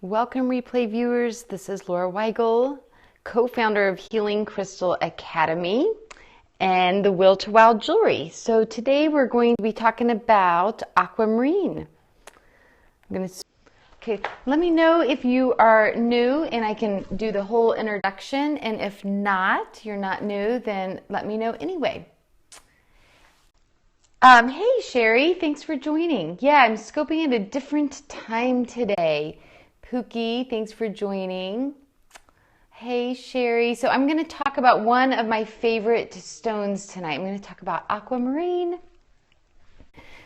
Welcome, replay viewers. This is Laura Weigel, co-founder of Healing Crystal Academy and the Will to Wow Jewelry. So today we're going to be talking about Aquamarine. Okay, let me know if you are new and I can do the whole introduction, and if not, you're not new, then let me know anyway. Hey Sherry, thanks for joining. Yeah, I'm scoping at a different time today. Pookie, thanks for joining. Hey Sherry, so I'm going to talk about one of my favorite stones tonight. I'm going to talk about aquamarine.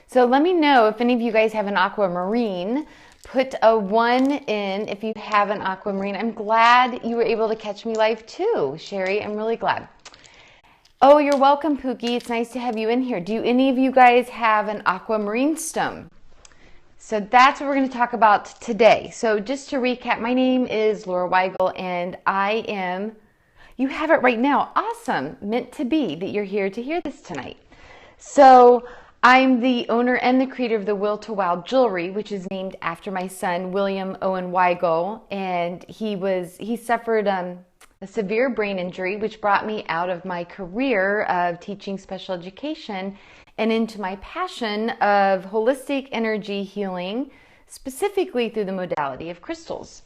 So let me know if any of you guys have an aquamarine. Put a 1 in if you have an aquamarine. I'm glad you were able to catch me live too, Sherry. I'm really glad. Oh, you're welcome, Pookie. It's nice to have you in here. Do any of you guys have an aquamarine stone? So that's what we're going to talk about today. So just to recap, my name is Laura Weigel, and I am, you have it right now. Awesome. Meant to be that you're here to hear this tonight. So I'm the owner and the creator of the Will to Wow Jewelry, which is named after my son, William Owen Weigel. And he suffered a severe brain injury, which brought me out of my career of teaching special education and into my passion of holistic energy healing, specifically through the modality of crystals.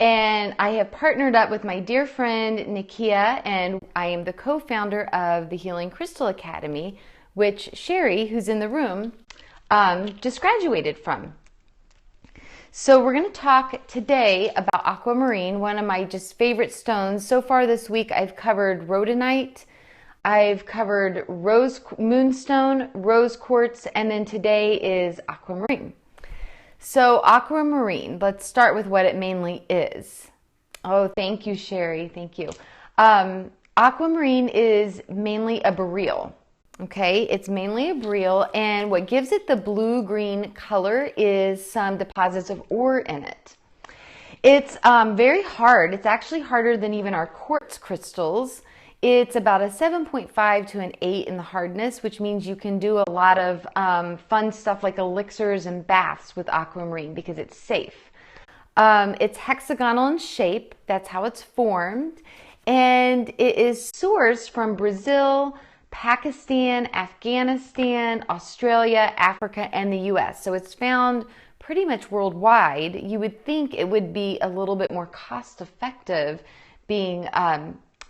And I have partnered up with my dear friend Nikia, and I am the co-founder of the Healing Crystal Academy, which Sherry, who's in the room, just graduated from. So we're going to talk today about aquamarine, one of my just favorite stones. So far this week, I've covered rhodonite, I've covered moonstone, rose quartz, and then today is aquamarine. So aquamarine, let's start with what it mainly is. Oh, thank you, Sherry. Thank you. Aquamarine is mainly a beryl. Okay, it's mainly a beryl, and what gives it the blue-green color is some deposits of ore in it. It's very hard. It's actually harder than even our quartz crystals. It's about a 7.5 to an 8 in the hardness, which means you can do a lot of fun stuff like elixirs and baths with aquamarine because it's safe. It's hexagonal in shape. That's how it's formed. And it is sourced from Brazil, Pakistan, Afghanistan, Australia, Africa, and the US. So it's found pretty much worldwide. You would think it would be a little bit more cost effective being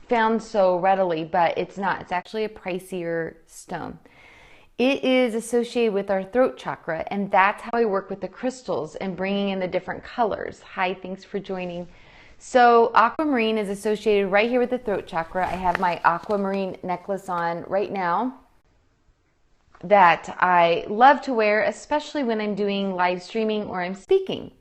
found so readily, but it's not. It's actually a pricier stone. It is associated with our throat chakra, and that's how I work with the crystals and bringing in the different colors. Hi, thanks for joining. So aquamarine is associated right here with the throat chakra. I have my aquamarine necklace on right now that I love to wear, especially when I'm doing live streaming or I'm speaking.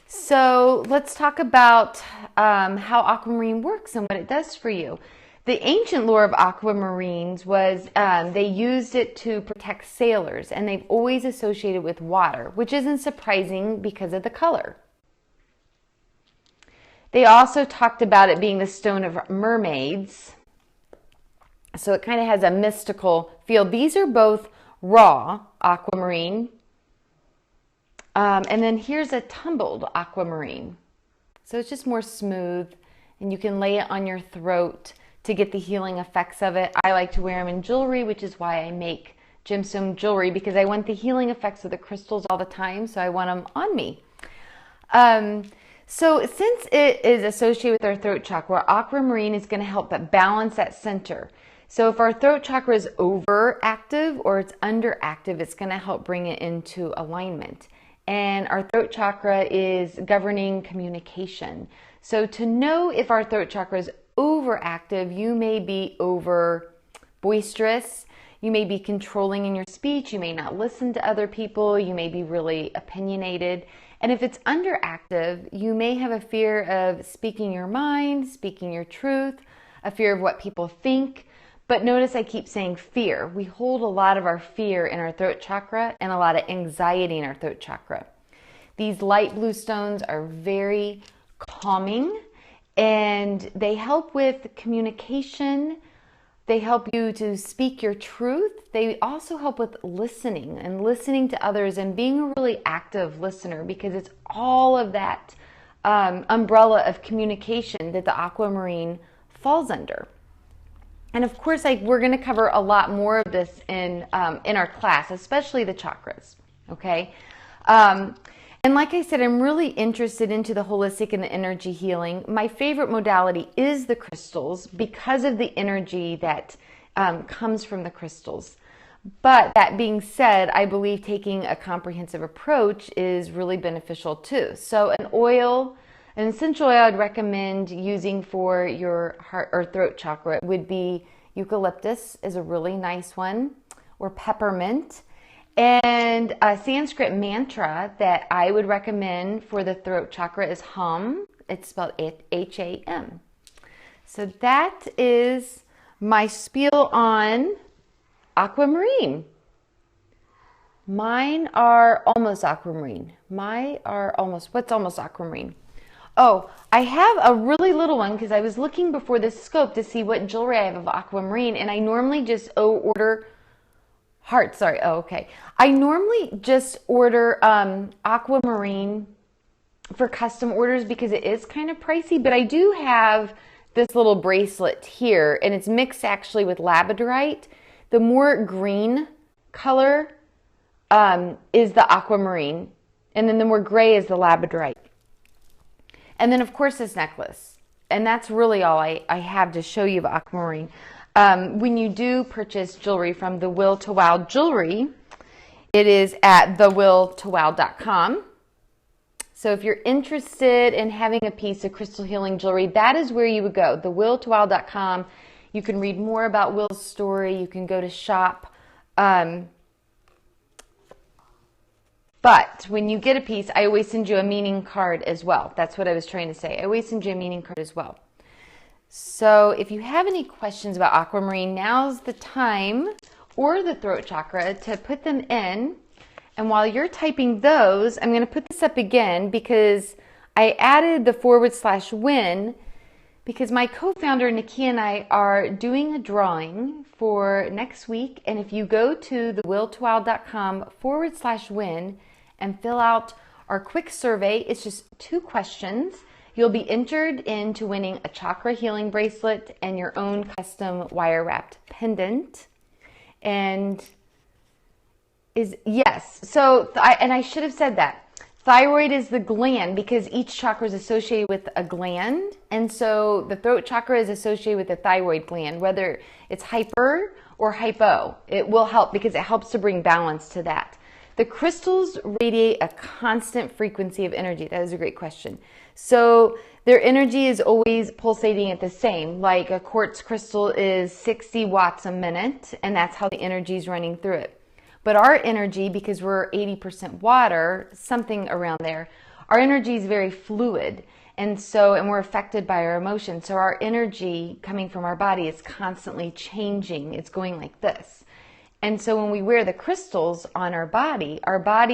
So let's talk about how aquamarine works and what it does for you. The ancient lore of aquamarines was they used it to protect sailors, and they've always associated with water, which isn't surprising because of the color. They also talked about it being the stone of mermaids. So it kind of has a mystical feel. These are both raw aquamarine. And then here's a tumbled aquamarine. So it's just more smooth, and you can lay it on your throat to get the healing effects of it. I like to wear them in jewelry, which is why I make gemstone jewelry, because I want the healing effects of the crystals all the time, so I want them on me. So since it is associated with our throat chakra, aquamarine is going to help balance that center. So if our throat chakra is overactive or it's underactive, it's going to help bring it into alignment. And our throat chakra is governing communication. So to know if our throat chakra is overactive, you may be over boisterous, you may be controlling in your speech, you may not listen to other people, you may be really opinionated. And if it's underactive, you may have a fear of speaking your mind, speaking your truth, a fear of what people think. But notice I keep saying fear. We hold a lot of our fear in our throat chakra and a lot of anxiety in our throat chakra. These light blue stones are very calming, and they help with communication. They help you to speak your truth. They also help with listening and listening to others and being a really active listener, because it's all of that umbrella of communication that the aquamarine falls under. And of course, we're going to cover a lot more of this in our class, especially the chakras. Okay. And like I said, I'm really interested into the holistic and the energy healing. My favorite modality is the crystals because of the energy that comes from the crystals. But that being said, I believe taking a comprehensive approach is really beneficial too. So an essential oil I'd recommend using for your heart or throat chakra would be eucalyptus is a really nice one, or peppermint. And a Sanskrit mantra that I would recommend for the throat chakra is Hum. It's spelled H-A-M. So that is my spiel on aquamarine. Mine are almost aquamarine. What's almost aquamarine? Oh, I have a really little one because I was looking before this scope to see what jewelry I have of aquamarine, and I normally just order heart, sorry. Oh, okay. I normally just order aquamarine for custom orders because it is kind of pricey, but I do have this little bracelet here, and it's mixed actually with labradorite. The more green color is the aquamarine, and then the more gray is the labradorite. And then, of course, this necklace. And that's really all I have to show you of aquamarine. When you do purchase jewelry from The Will to Wow Jewelry, it is at thewilltowow.com. So if you're interested in having a piece of crystal healing jewelry, that is where you would go, thewilltowow.com. You can read more about Will's story. You can go to shop. But when you get a piece, I always send you a meaning card as well. That's what I was trying to say. I always send you a meaning card as well. So if you have any questions about aquamarine, now's the time, or the throat chakra, to put them in. And while you're typing those, I'm going to put this up again because I added the /win because my co-founder Nikki and I are doing a drawing for next week. And if you go to thewilltowow.com /win and fill out our quick survey, it's just 2 questions. You'll be entered into winning a chakra healing bracelet and your own custom wire wrapped pendant. And yes, so I should have said that. Thyroid is the gland because each chakra is associated with a gland. And so the throat chakra is associated with the thyroid gland, whether it's hyper or hypo. It will help because it helps to bring balance to that. The crystals radiate a constant frequency of energy. That is a great question. So their energy is always pulsating at the same. Like a quartz crystal is 60 watts a minute, and that's how the energy is running through it. But our energy, because we're 80% water, something around there, our energy is very fluid. And we're affected by our emotions. So our energy coming from our body is constantly changing. It's going like this. And so when we wear the crystals on our body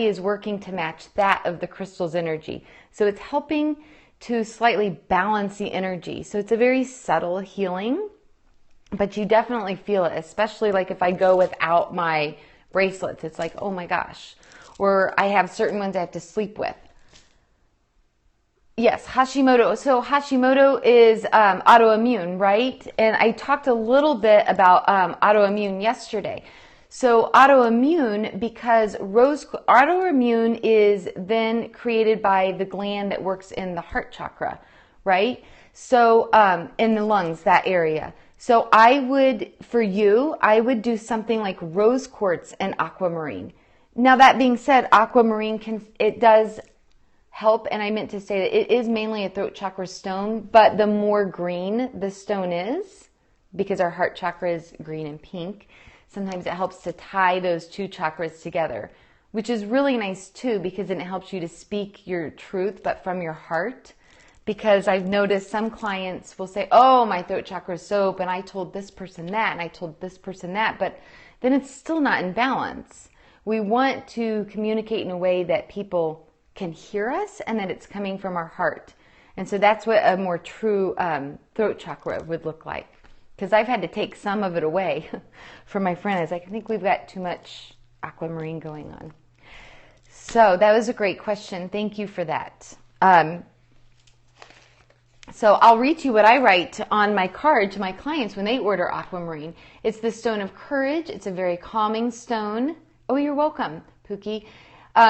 is working to match that of the crystal's energy. So it's helping to slightly balance the energy. So it's a very subtle healing, but you definitely feel it, especially like if I go without my bracelets, it's like, oh my gosh. Or I have certain ones I have to sleep with. Yes, Hashimoto. So Hashimoto is autoimmune, right? And I talked a little bit about autoimmune yesterday. So autoimmune, because autoimmune is then created by the gland that works in the heart chakra, right? So in the lungs, that area. So I would do something like rose quartz and aquamarine. Now that being said, aquamarine it does help, and I meant to say that it is mainly a throat chakra stone, but the more green the stone is, because our heart chakra is green and pink, sometimes it helps to tie those 2 chakras together, which is really nice too, because then it helps you to speak your truth, but from your heart. Because I've noticed some clients will say, oh, my throat chakra is so open, I told this person that, and I told this person that, but then it's still not in balance. We want to communicate in a way that people can hear us and that it's coming from our heart. And so that's what a more true throat chakra would look like. Because I've had to take some of it away from my friend. I was like, I think we've got too much aquamarine going on. So that was a great question. Thank you for that. So I'll read you what I write on my card to my clients when they order Aquamarine. It's the stone of courage. It's a very calming stone. Oh, you're welcome, Pookie.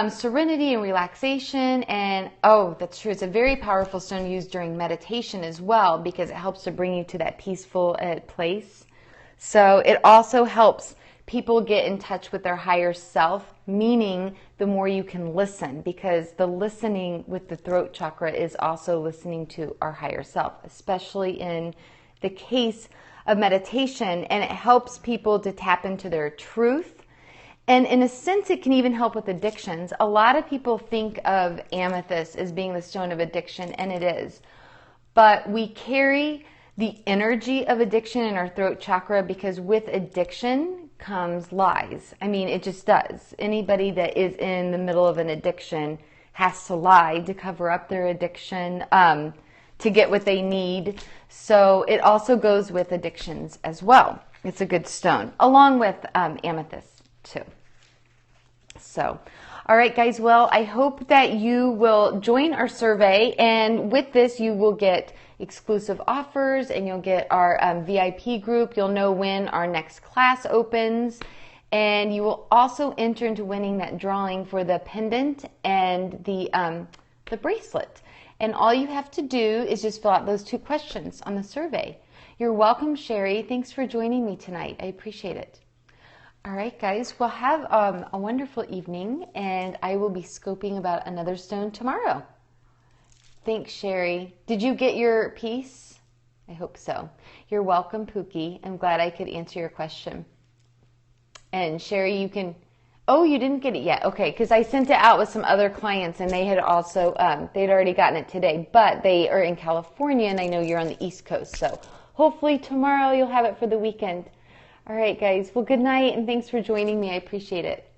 Serenity and relaxation, and oh, that's true. It's a very powerful stone used during meditation as well because it helps to bring you to that peaceful place. So it also helps people get in touch with their higher self, meaning the more you can listen, because the listening with the throat chakra is also listening to our higher self, especially in the case of meditation, and it helps people to tap into their truth. And in a sense, it can even help with addictions. A lot of people think of amethyst as being the stone of addiction, and it is. But we carry the energy of addiction in our throat chakra because with addiction comes lies. I mean, it just does. Anybody that is in the middle of an addiction has to lie to cover up their addiction, to get what they need. So it also goes with addictions as well. It's a good stone, along with amethyst too. So, all right, guys. Well, I hope that you will join our survey, and with this, you will get exclusive offers, and you'll get our VIP group. You'll know when our next class opens, and you will also enter into winning that drawing for the pendant and the bracelet. And all you have to do is just fill out those 2 questions on the survey. You're welcome, Sherry. Thanks for joining me tonight. I appreciate it. All right, guys, well, have a wonderful evening, and I will be scoping about another stone tomorrow. Thanks, Sherry. Did you get your piece? I hope so. You're welcome, Pookie. I'm glad I could answer your question. And Sherry, you can... Oh, you didn't get it yet. Okay, because I sent it out with some other clients, and they had also, they'd already gotten it today, but they are in California, and I know you're on the East Coast, so hopefully tomorrow you'll have it for the weekend. All right, guys. Well, good night, and thanks for joining me. I appreciate it.